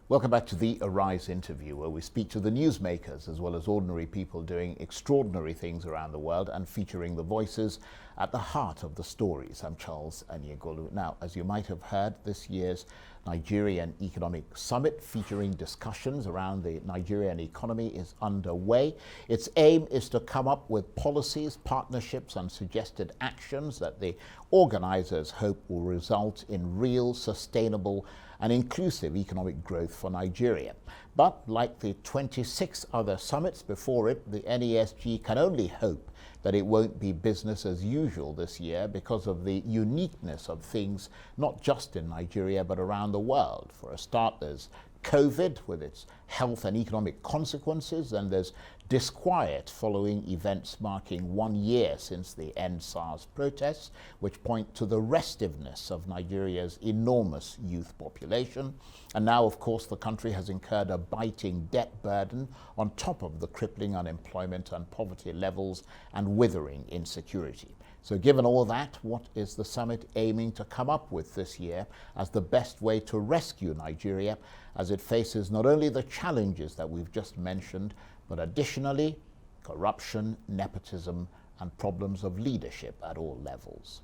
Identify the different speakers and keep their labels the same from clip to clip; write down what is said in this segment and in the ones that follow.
Speaker 1: Welcome back to the Arise interview, where we speak to the newsmakers as well as ordinary people doing extraordinary things around the world and featuring the voices at the heart of the stories. I'm Charles Anyegolu. Now, as you might have heard, this year's Nigerian Economic Summit, featuring discussions around the Nigerian economy, is underway. Its aim is to come up with policies, partnerships and suggested actions that the organizers hope will result in real, sustainable and inclusive economic growth for Nigeria. But like the 26 other summits before it, the NESG can only hope that it won't be business as usual this year because of the uniqueness of things, not just in Nigeria, but around the world. For a start, there's COVID with its health and economic consequences, and there's disquiet following events marking 1 year since the End SARS protests, which point to the restiveness of Nigeria's enormous youth population. And now, of course, the country has incurred a biting debt burden on top of the crippling unemployment and poverty levels and withering insecurity. So given all that, what is the summit aiming to come up with this year as the best way to rescue Nigeria as it faces not only the challenges that we've just mentioned, but additionally, corruption, nepotism, and problems of leadership at all levels?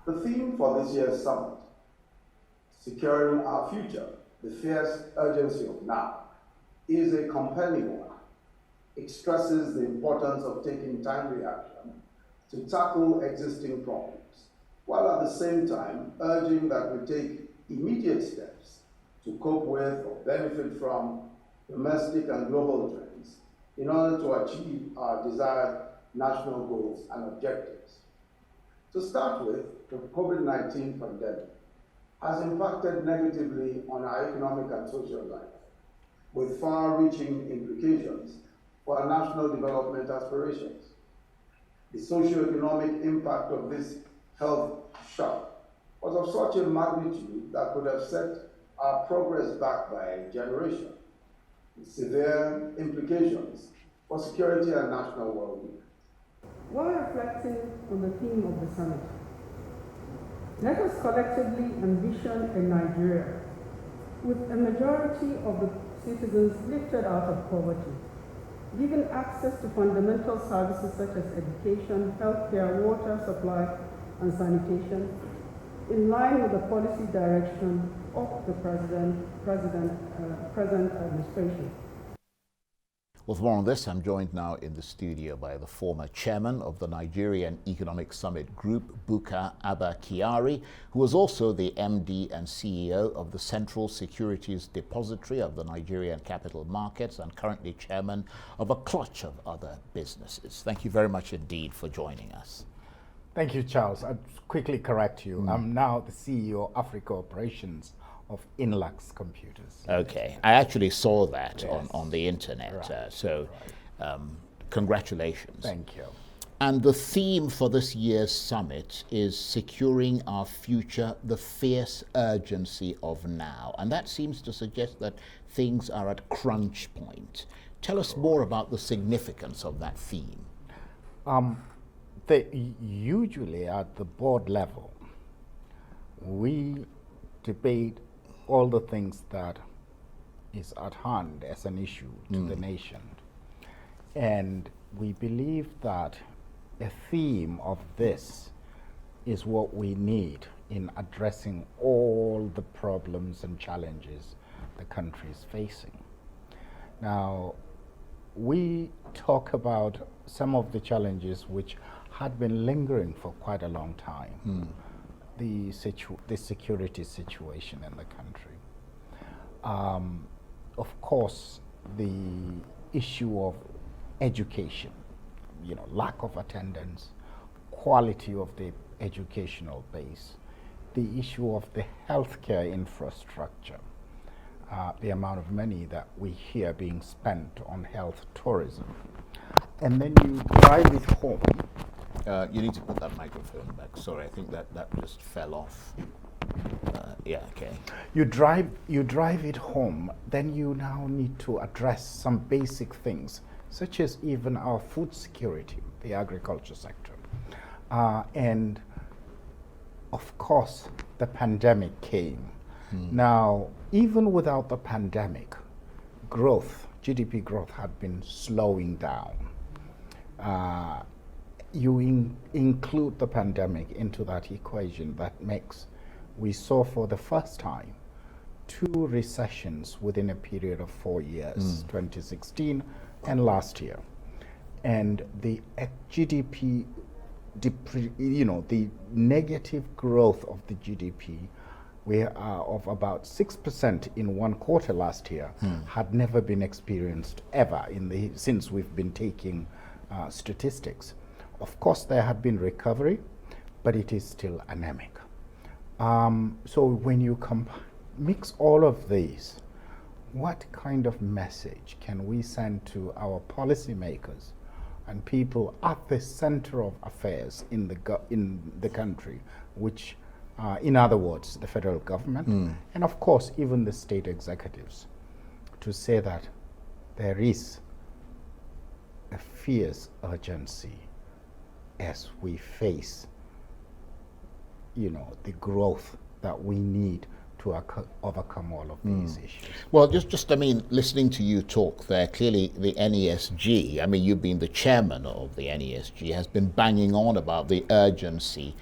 Speaker 2: The theme for this year's summit, Securing Our Future, the Fierce Urgency of Now, is a compelling one. It stresses the importance of taking timely action to tackle existing problems, while at the same time urging that we take immediate steps to cope with or benefit from domestic and global trends in order to achieve our desired national goals and objectives. To start with, the COVID-19 pandemic has impacted negatively on our economic and social life, with far-reaching implications for our national development aspirations. The socio-economic impact of this health shock was of such a magnitude that could have set our progress back by a generation, with severe implications for security and national well-being.
Speaker 3: While reflecting on the theme of the summit, let us collectively envision a Nigeria with a majority of the citizens lifted out of poverty, given access to fundamental services such as education, healthcare, water supply, and sanitation, in line with the policy direction of the present administration.
Speaker 1: With more on this, I'm joined now in the studio by the former chairman of the Nigerian Economic Summit Group, Bukar Abba Kyari, who was also the MD and CEO of the Central Securities Depository of the Nigerian Capital Markets and currently chairman of a clutch of other businesses. Thank you very much indeed for joining us.
Speaker 4: Thank you, Charles. I'll quickly correct you. I'm now the CEO of Africa Operations of Inlux Computers.
Speaker 1: Okay, I actually saw that
Speaker 4: Yes.
Speaker 1: on the internet,
Speaker 4: Right.
Speaker 1: Congratulations.
Speaker 4: Thank you.
Speaker 1: And the theme for this year's summit is Securing Our Future, the Fierce Urgency of Now. And that seems to suggest that things are at crunch point. Tell us more about the significance of that theme.
Speaker 4: Usually at the board level, we debate all the things that is at hand as an issue to the nation. And we believe that a theme of this is what we need in addressing all the problems and challenges the country is facing. Now, we talk about some of the challenges which had been lingering for quite a long time. The security situation in the country. Of course, the issue of education, lack of attendance, quality of the educational base, the issue of the healthcare infrastructure, the amount of money that we hear being spent on health tourism. And then you drive it home.
Speaker 1: You need to put that microphone back. Sorry, I think that just fell off. Yeah, okay.
Speaker 4: You drive it home, then you now need to address some basic things, such as even our food security, the agriculture sector. And of course, the pandemic came Now, even without the pandemic, GDP growth had been slowing down. You include the pandemic into that equation, we saw for the first time 2 recessions within a period of 4 years, 2016 and last year. And the GDP, the negative growth of the GDP, we are of about 6% in 1 quarter last year, had never been experienced ever since we've been taking statistics. Of course, there had been recovery, but it is still anemic. So when you mix all of these, what kind of message can we send to our policymakers and people at the center of affairs in the country, which, in other words, the federal government, and of course, even the state executives, to say that there is a fierce urgency as we face, the growth that we need to overcome all of these issues.
Speaker 1: Well, just listening to you talk there, clearly the NESG, you've been the chairman of the NESG, has been banging on about the urgency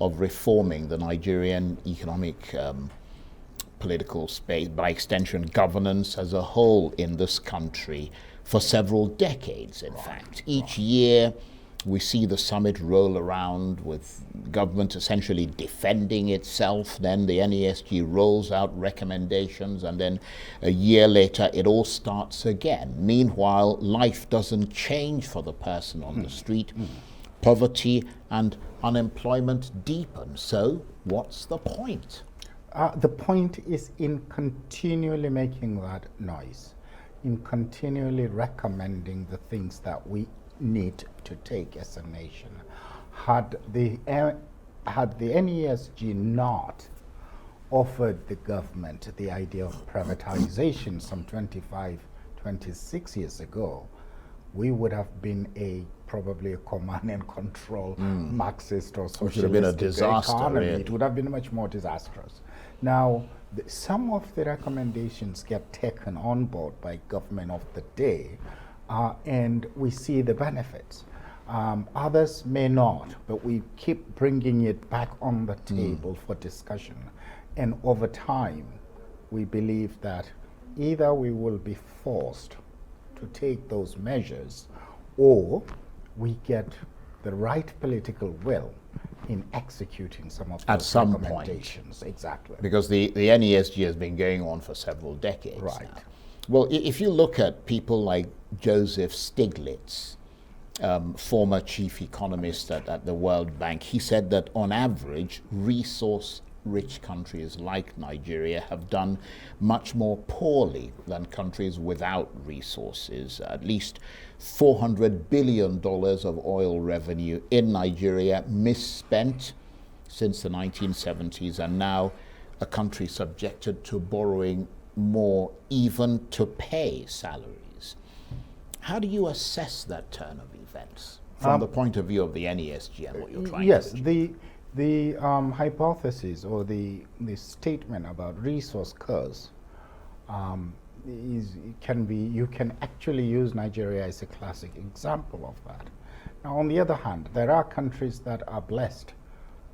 Speaker 1: of reforming the Nigerian economic political space, by extension governance as a whole in this country for several decades, in fact. Each year we see the summit roll around with government essentially defending itself, then the NESG rolls out recommendations, and then a year later it all starts again. Meanwhile, life doesn't change for the person on the street. Poverty and unemployment deepen. So what's the point?
Speaker 4: The point is in continually making that noise, in continually recommending the things that we need to take as a nation. Had the NESG not offered the government the idea of privatization some 26 years ago, we would have been probably a command and control Marxist or socialist economy. It would have been much more disastrous. Now, some of the recommendations get taken on board by government of the day, and we see the benefits. Others may not, but we keep bringing it back on the table for discussion. And over time, we believe that either we will be forced to take those measures, or we get the right political will in executing some of those recommendations. Exactly.
Speaker 1: Because the NESG has been going on for several decades now. Well, if you look at people like Joseph Stiglitz, former chief economist at the World Bank, he said that on average, resource-rich countries like Nigeria have done much more poorly than countries without resources. At least $400 billion of oil revenue in Nigeria misspent since the 1970s, and now a country subjected to borrowing more even to pay salaries. How do you assess that turn of events from the point of view of the NESG and what you're trying to achieve?
Speaker 4: The hypothesis or the statement about resource curse you can actually use Nigeria as a classic example of that. Now, on the other hand, there are countries that are blessed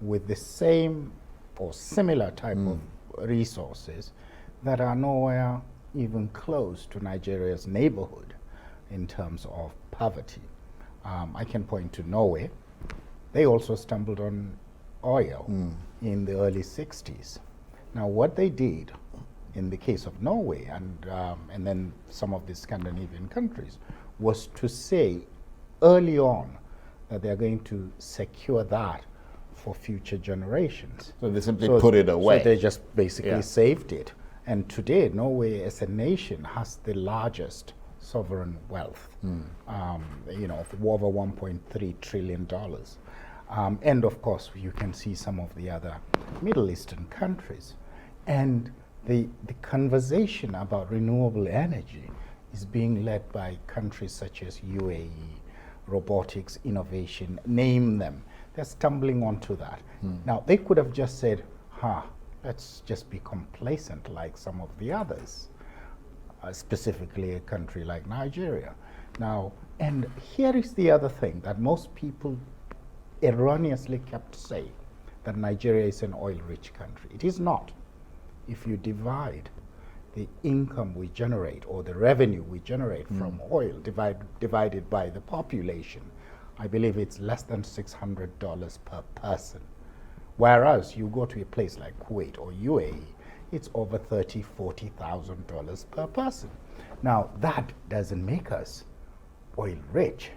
Speaker 4: with the same or similar type of resources that are nowhere even close to Nigeria's neighborhood in terms of poverty. I can point to Norway. They also stumbled on oil in the early 60s. Now, what they did in the case of Norway and then some of the Scandinavian countries was to say early on that they're going to secure that for future generations.
Speaker 1: So they simply put it away.
Speaker 4: So they just basically saved it. And today, Norway as a nation has the largest sovereign wealth, of over $1.3 trillion. And of course, you can see some of the other Middle Eastern countries. And the conversation about renewable energy is being led by countries such as UAE, robotics, innovation, name them. They're stumbling onto that. Now, they could have just said, let's just be complacent like some of the others, specifically a country like Nigeria. Now, and here is the other thing that most people erroneously kept saying, that Nigeria is an oil-rich country. It is not. If you divide the income we generate or the revenue we generate from oil divided by the population, I believe it's less than $600 per person. Whereas you go to a place like Kuwait or UAE, it's over $30,000, $40,000 per person. Now, that doesn't make us oil rich.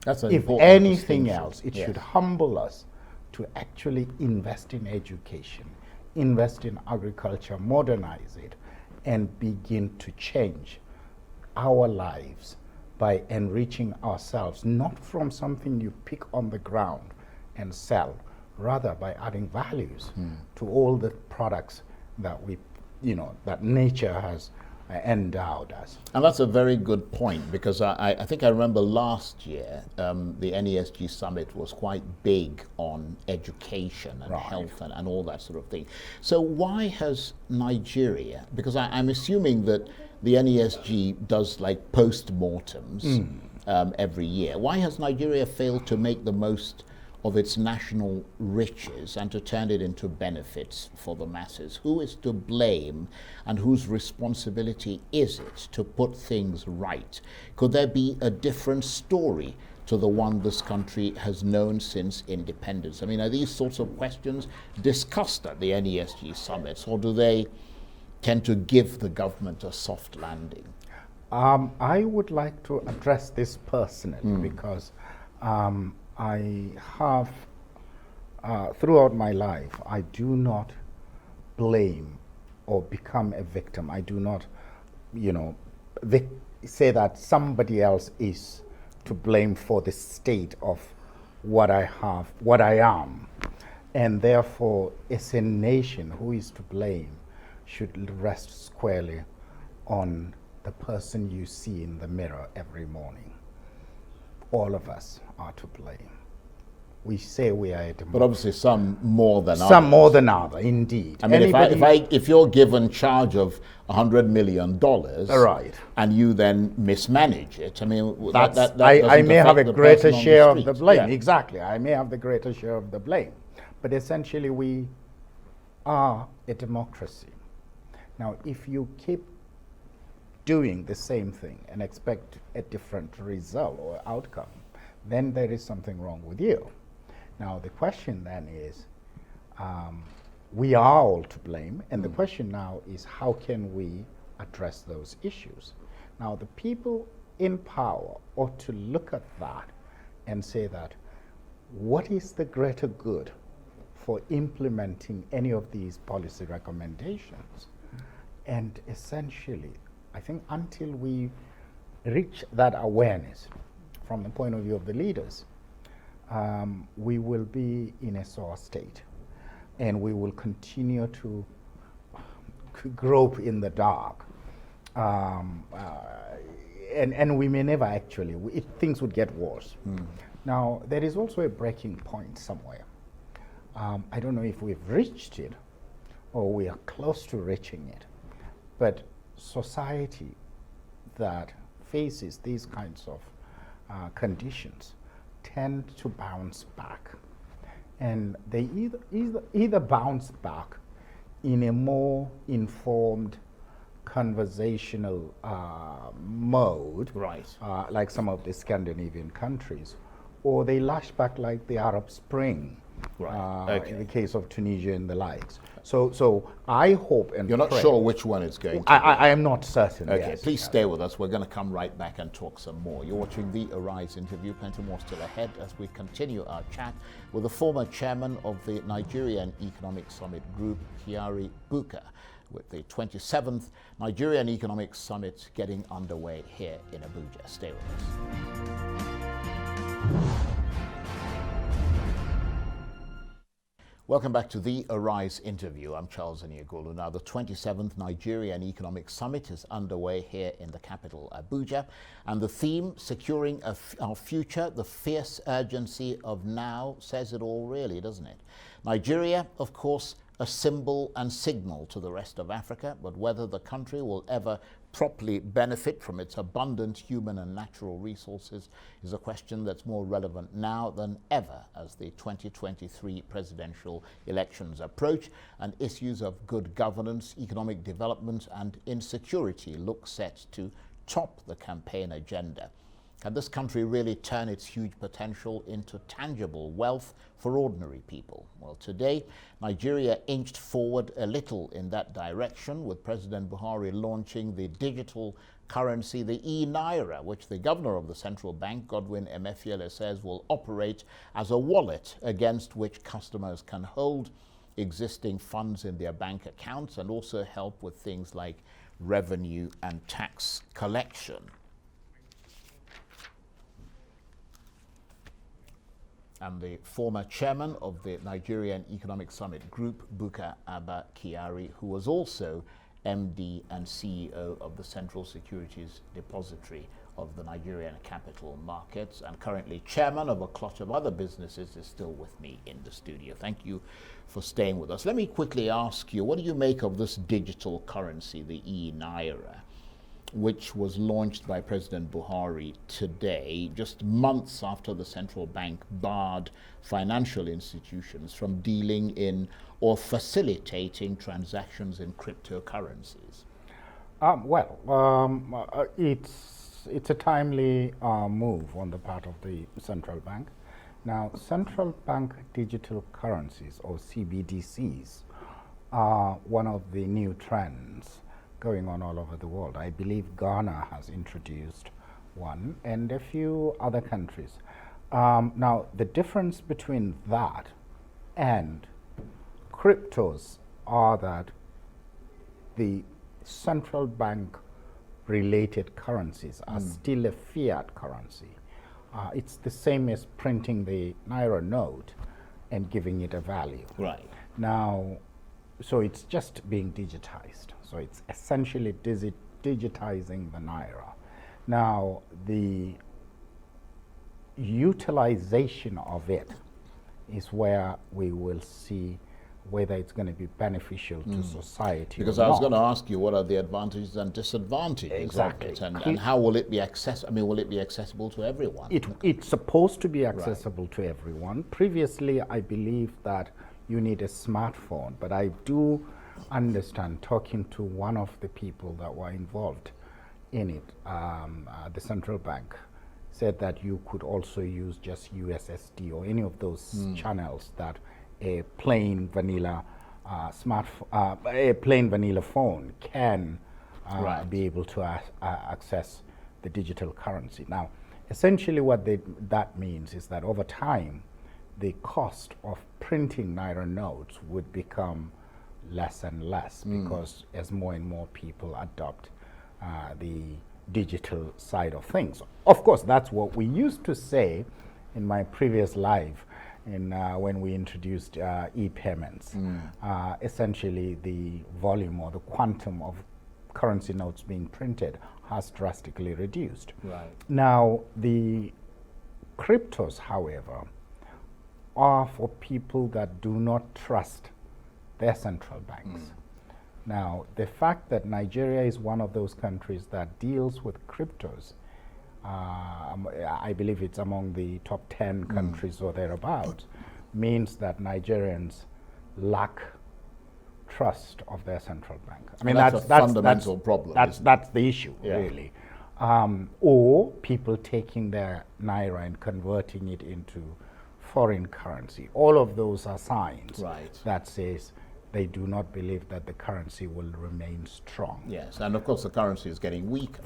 Speaker 1: That's an
Speaker 4: If
Speaker 1: important
Speaker 4: anything
Speaker 1: distinction.
Speaker 4: else, it
Speaker 1: Yes.
Speaker 4: should humble us to actually invest in education, invest in agriculture, modernize it, and begin to change our lives by enriching ourselves, not from something you pick on the ground and sell, rather by adding values to all the products that we, that nature has endowed us.
Speaker 1: And that's a very good point, because I think I remember last year the NESG summit was quite big on education and health and all that sort of thing. So why has Nigeria, because I'm assuming that the NESG does like post-mortems every year, why has Nigeria failed to make the most of its national riches and to turn it into benefits for the masses? Who is to blame, and whose responsibility is it to put things right? Could there be a different story to the one this country has known since independence? I mean, are these sorts of questions discussed at the NESG summits, or do they tend to give the government a soft landing?
Speaker 4: I would like to address this personally because I have, throughout my life, I do not blame or become a victim. I do not, say that somebody else is to blame for the state of what I have, what I am. And therefore, as a nation, who is to blame should rest squarely on the person you see in the mirror every morning. All of us are to blame. We say we are a democracy.
Speaker 1: But obviously some more than others.
Speaker 4: Some more than others, indeed.
Speaker 1: I mean, if you're given charge of $100 million,
Speaker 4: right,
Speaker 1: and you then mismanage it, I mean, that
Speaker 4: I may have a greater share of the blame.
Speaker 1: Yeah.
Speaker 4: Exactly, I may have the greater share of the blame. But essentially, we are a democracy. Now, if you keep doing the same thing and expect a different result or outcome, then there is something wrong with you. Now, the question then is, we are all to blame, and the question now is, how can we address those issues? Now, the people in power ought to look at that and say that, what is the greater good for implementing any of these policy recommendations? And essentially, I think until we reach that awareness from the point of view of the leaders, we will be in a sore state, and we will continue to grope in the dark, and we may never actually, things would get worse. Now, there is also a breaking point somewhere. I don't know if we've reached it or we are close to reaching it, but society that faces these kinds of conditions tend to bounce back, and they either bounce back in a more informed conversational mode,
Speaker 1: Right.
Speaker 4: like some of the Scandinavian countries, or they lash back like the Arab Spring,
Speaker 1: Right.
Speaker 4: in the case of Tunisia and the likes. So I hope and
Speaker 1: You're not
Speaker 4: pray.
Speaker 1: sure which one it's going to be.
Speaker 4: I am not certain.
Speaker 1: Okay,
Speaker 4: yes.
Speaker 1: please stay with us. We're going to come right back and talk some more. You're watching the Arise interview. Plenty more still ahead as we continue our chat with the former chairman of the Nigerian Economic Summit Group, Kyari Bukar, with the 27th Nigerian Economic Summit getting underway here in Abuja. Stay with us. Welcome back to the Arise interview. I'm Charles Aniagolu. Now, the 27th Nigerian Economic Summit is underway here in the capital, Abuja, and the theme, Securing Our Future, the Fierce Urgency of Now, says it all really, doesn't it? Nigeria, of course, a symbol and signal to the rest of Africa, but whether the country will ever properly benefit from its abundant human and natural resources is a question that's more relevant now than ever as the 2023 presidential elections approach and issues of good governance, economic development and insecurity look set to top the campaign agenda. Can this country really turn its huge potential into tangible wealth for ordinary people? Well, today, Nigeria inched forward a little in that direction with President Buhari launching the digital currency, the E-Naira, which the governor of the central bank, Godwin Emefiele, says will operate as a wallet against which customers can hold existing funds in their bank accounts and also help with things like revenue and tax collection. And the former chairman of the Nigerian Economic Summit Group, Bukar Abba Kyari, who was also MD and CEO of the Central Securities Depository of the Nigerian capital markets and currently chairman of a clutch of other businesses, is still with me in the studio. Thank you for staying with us. Let me quickly ask you, what do you make of this digital currency, the E-Naira, which was launched by President Buhari today, just months after the central bank barred financial institutions from dealing in or facilitating transactions in cryptocurrencies?
Speaker 4: It's a timely move on the part of the central bank. Now, central bank digital currencies, or CBDCs, are one of the new trends going on all over the world. I believe Ghana has introduced one and a few other countries. Now, the difference between that and cryptos are that the central bank related currencies are still a fiat currency. It's the same as printing the Naira note and giving it a value.
Speaker 1: Right.
Speaker 4: Now, so it's just being digitized. So it's essentially digitizing the Naira. Now, the utilization of it is where we will see whether it's going to be beneficial to society.
Speaker 1: Because
Speaker 4: or
Speaker 1: I was
Speaker 4: not.
Speaker 1: going to ask you, what are the advantages and disadvantages
Speaker 4: Exactly.
Speaker 1: of it, and how will it be accessible? I mean, will it be accessible to everyone?
Speaker 4: It's supposed to be accessible to everyone. Previously, I believe that you need a smartphone, but I do understand, talking to one of the people that were involved in it, the central bank said that you could also use just USSD or any of those channels that a plain vanilla phone can be able to access the digital currency. Now, essentially what that means is that over time, the cost of printing Naira notes would become less and less because as more and more people adopt the digital side of things. Of course, that's what we used to say in my previous life when we introduced e-payments. Essentially, the volume or the quantum of currency notes being printed has drastically reduced.
Speaker 1: Right.
Speaker 4: Now, the cryptos, however, are for people that do not trust their central banks. Now, the fact that Nigeria is one of those countries that deals with cryptos, I believe it's among the top 10 countries or thereabouts, means that Nigerians lack trust of their central bank. I mean,
Speaker 1: that's a fundamental problem.
Speaker 4: That's the issue, really. Or people taking their Naira and converting it into foreign currency. All of those are signs that says they do not believe that the currency will remain strong.
Speaker 1: Yes, and of course the currency is getting weaker,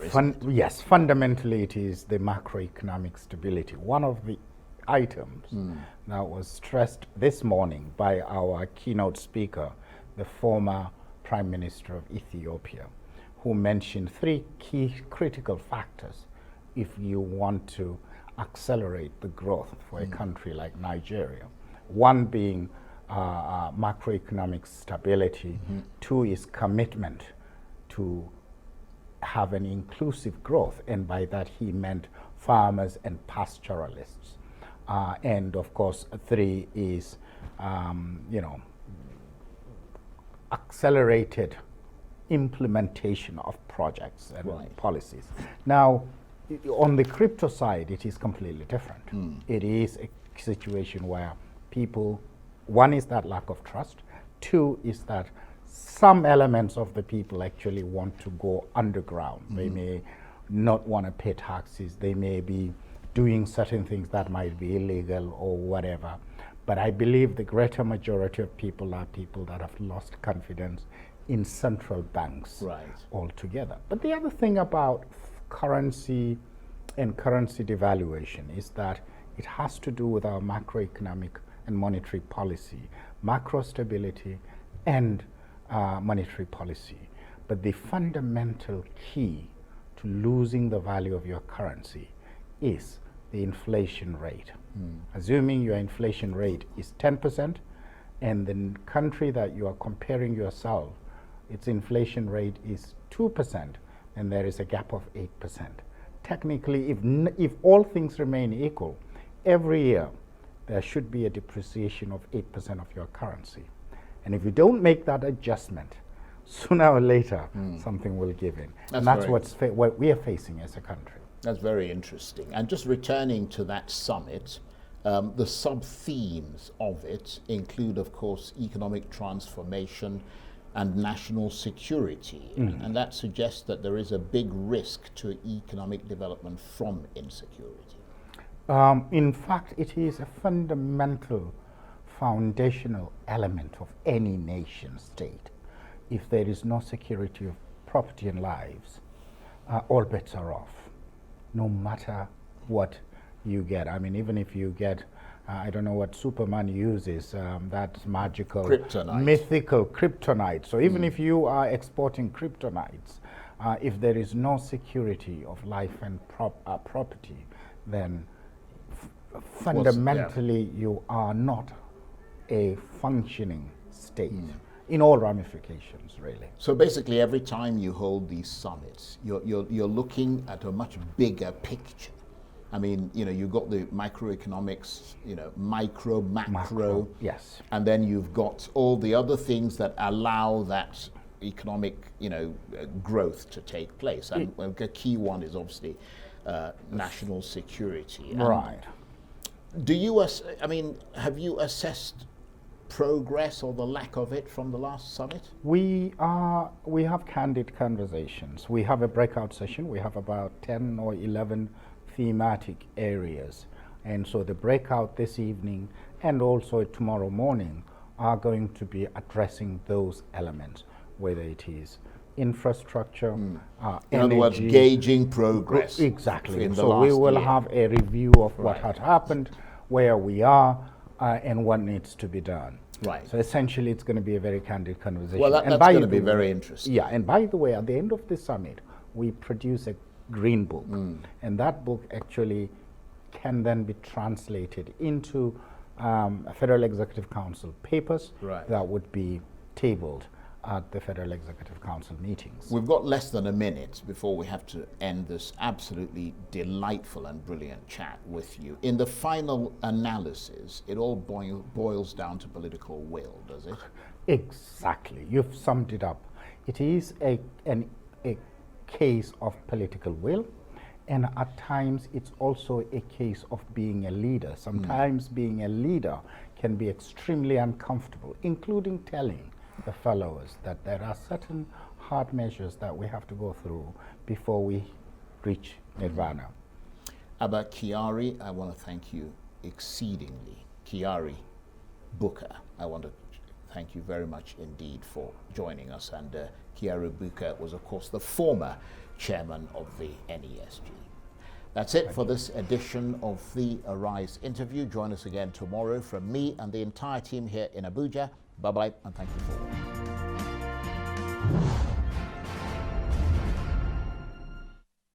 Speaker 4: Yes, fundamentally it is the macroeconomic stability. One of the items that was stressed this morning by our keynote speaker, the former Prime Minister of Ethiopia, who mentioned 3 key critical factors if you want to accelerate the growth for a country like Nigeria. One being macroeconomic stability. 2 is commitment to have an inclusive growth, and by that he meant farmers and pastoralists. And of course, 3 is, accelerated implementation of projects and
Speaker 1: Right.
Speaker 4: policies. Now, on the crypto side, it is completely different. It is a situation where people, one is that lack of trust, two is that some elements of the people actually want to go underground. They may not want to pay taxes, they may be doing certain things that might be illegal or whatever. But I believe the greater majority of people are people that have lost confidence in central banks
Speaker 1: Right.
Speaker 4: altogether. But the other thing about currency and currency devaluation is that it has to do with our macroeconomic and monetary policy, macro stability and monetary policy. But the fundamental key to losing the value of your currency is the inflation rate. Assuming your inflation rate is 10% and the country that you are comparing yourself, its inflation rate is 2%, then there is a gap of 8%. Technically, if all things remain equal, every year there should be a depreciation of 8% of your currency. And if you don't make that adjustment, sooner or later, something will give in. And that's what we are facing as a country.
Speaker 1: That's very interesting. And just returning to that summit, the sub-themes of it include, of course, economic transformation and national security. And that suggests that there is a big risk to economic development from insecurity.
Speaker 4: In fact, it is a fundamental, foundational element of any nation state. If there is no security of property and lives, all bets are off, no matter what you get. I mean, even if you get, I don't know what Superman uses, that magical,
Speaker 1: Kryptonite.
Speaker 4: mythical kryptonite. So even if you are exporting kryptonites, if there is no security of life and property, then fundamentally you are not a functioning state in all ramifications, really.
Speaker 1: So basically, every time you hold these summits, you're looking at a much bigger picture. I mean, you've got the microeconomics, macro,
Speaker 4: yes.
Speaker 1: and then you've got all the other things that allow that economic, growth to take place. And a key one is obviously national security. And
Speaker 4: Right.
Speaker 1: do you, have you assessed progress or the lack of it from the last summit?
Speaker 4: We have candid conversations. We have a breakout session. We have about 10 or 11 thematic areas. And so the breakout this evening and also tomorrow morning are going to be addressing those elements, whether it is infrastructure,
Speaker 1: In
Speaker 4: energy.
Speaker 1: other words, gauging progress.
Speaker 4: Exactly.
Speaker 1: In the
Speaker 4: So we
Speaker 1: last
Speaker 4: will
Speaker 1: year.
Speaker 4: have a review of what had happened, where we are, and what needs to be done.
Speaker 1: Right.
Speaker 4: So essentially, it's going to be a very candid conversation.
Speaker 1: Well,
Speaker 4: And
Speaker 1: that's
Speaker 4: by
Speaker 1: going to
Speaker 4: the
Speaker 1: be very interesting.
Speaker 4: Yeah, and by the way, at the end of the summit, we produce a green book, and that book actually can then be translated into Federal Executive Council papers that would be tabled at the Federal Executive Council meetings.
Speaker 1: We've got less than a minute before we have to end this absolutely delightful and brilliant chat with you. In the final analysis, it all boils down to political will, does it?
Speaker 4: Exactly. You've summed it up. It is a case of political will, and at times it's also a case of being a leader. Sometimes being a leader can be extremely uncomfortable, including telling the followers that there are certain hard measures that we have to go through before we reach nirvana.
Speaker 1: Abba Kyari, I want to thank you exceedingly. Kyari Bukar, I want to thank you very much indeed for joining us. And Kyari Bukar was, of course, the former chairman of the NESG. That's it for this edition of the Arise interview. Join us again tomorrow from me and the entire team here in Abuja. Bye-bye, and thank you for watching.